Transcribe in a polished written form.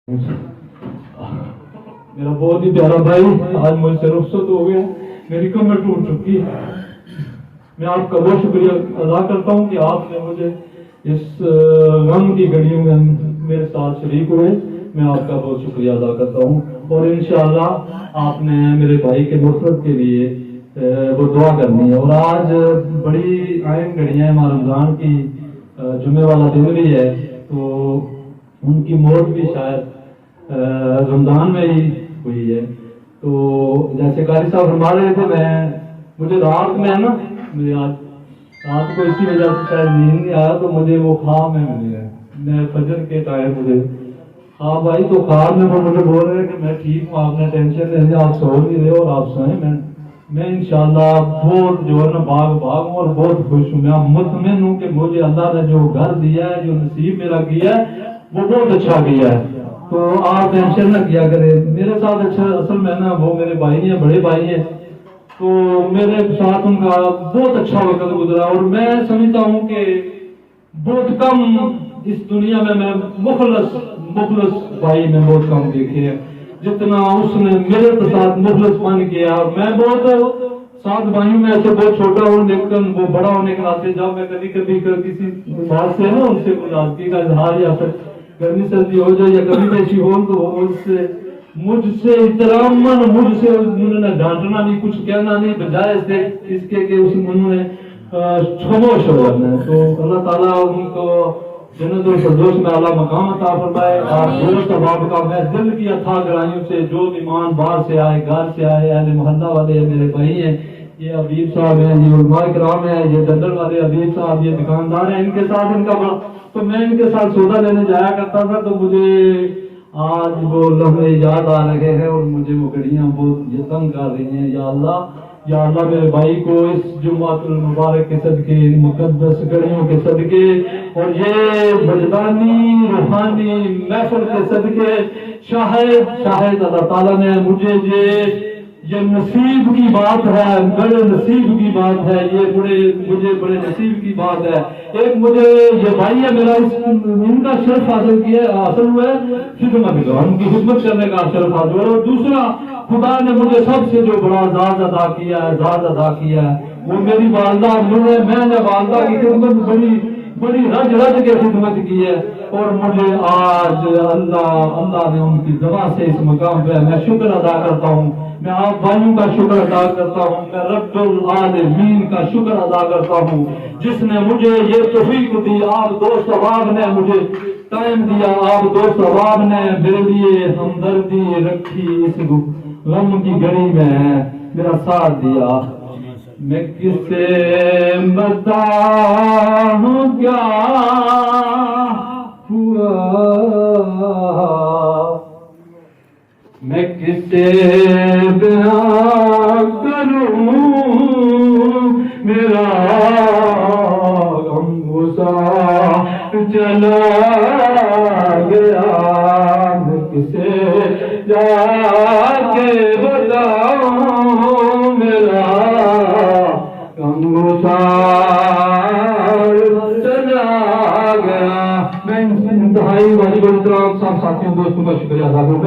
मेरा बहुत ही प्यारा भाई आज मुझसे रुखसत हो गया, मेरी कमर टूट चुकी है। मैं आपका बहुत शुक्रिया अदा करता हूँ कि आपने मुझे इस गम की घड़ियों में मेरे साथ शरीक हुए। मैं आपका बहुत शुक्रिया अदा करता हूँ और इंशाअल्लाह आपने मेरे भाई के मकसद के लिए वो दुआ करनी है। और आज बड़ी अहम घड़ियाँ हैं, रमज़ान की जुमे वाला दिन भी है, तो उनकी मौत भी शायद रमजान में ही हुई है। तो जैसे कारी साहब फरमा रहे थे, मुझे रात में है ना, मुझे आज रात को इसी वजह से शायद नींद नहीं आया, तो मुझे वो ख्वाब में मिले। मैं फजर के टाइम मुझे ख्वाब आई, तो ख्वाब में वो मुझे बोल रहे हैं कि मैं ठीक हूँ, आपने टेंशन नहीं, आप सो नहीं रहे और आप सोएं। मैं इंशाल्लाह बहुत जो है ना भाग हूँ और बहुत खुश हूँ। मैं मुतमिन हूँ कि मुझे अल्लाह ने जो घर दिया है, जो नसीब मेरा किया है, वो बहुत अच्छा किया है। तो आप टेंशन ना किया करें मेरे साथ। अच्छा असल में ना वो मेरे भाई हैं, बड़े भाई हैं, तो मेरे साथ उनका बहुत अच्छा वक्त गुजरा। और मैं समझता हूँ कि बहुत कम इस दुनिया में मैं मुखलस भाई में बहुत कम देखे हैं जितना उसने मेरे साथ मुखलसपन किया। मैं बहुत सात भाइयों में ऐसे बहुत छोटा हूँ, लेकिन वो बड़ा होने के नाते जब मैं कभी किसी बात से ना उनसे कुछ आदमी का इजहार या फिर गर्मी सर्दी हो जाए या कभी कैसी हो, तो मुझसे इतरामन मुझसे उन्होंने डांटना नहीं, कुछ कहना नहीं, बजाय से इसके कि उन्होंने खामोश हो जाना है। तो अल्लाह ताला उनको जन्नत और फिरदौस में आला मकाम अता फरमाए। और दोस्त अहबाब का मैं दिल की अथाह गहराइयों से जो ईमान बाहर से आए, घर से आए, अहले मोहल्ला वाले मेरे भाई हैं, ये अबीब साहब हैं, ये उलमाए किराम हैं, ये दंदल वाले अबीब साहब, ये दुकानदार हैं, इनके साथ इनका तो मैं इनके साथ सौदा लेने जाया करता था। तो मुझे आज वो लम्हे याद आ रहे हैं और मुझे वो घड़ियां बहुत तंग कर रही हैं। या अल्लाह मेरे भाई को इस जुम्मातुल मुबारक के सदके, मुकद्दस घड़ियों के सदके और ये वजदानी रूहानी महफिल के सदके शायद अल्लाह ताला ने मुझे ये नसीब की बात है, बड़े नसीब की बात है, ये मुझे बड़े नसीब की बात है। एक मुझे ये भाई है मेरा, इनका शर्फ हासिल हुआ है खिदमत का, उनकी खिदमत करने का शर्फ हासिल है। और दूसरा, खुदा ने मुझे सबसे जो बड़ा एजाज अदा किया है वो मेरी वालदा। मैंने वालदा की खिदमत बड़ी रज के खिदमत की है और मुझे आज अल्लाह ने उनकी दवा से इस मकाम पे मैं शुक्र अदा करता हूँ। मैं आप भाइयों का शुक्र अदा करता हूँ, मैं रब्बुल आलमीन का शुक्र अदा करता हूँ जिसने मुझे ये तौफीक दी। आप दोस्त अहबाब ने मुझे टाइम दिया, आप दोस्त अहबाब ने मेरे लिए हमदर्दी रखी, इस गम की घड़ी में मेरा साथ दिया। मैं किसे बताऊं क्या हुआ, मैं किसे बयां करूं, मेरा गम गुसार चला गया। मैं किसे जाके बताऊं, मेरा गम गुसार चला गया। मैं इंतहाई वाली साथियों दोस्तों का शुक्रिया अदा करूं।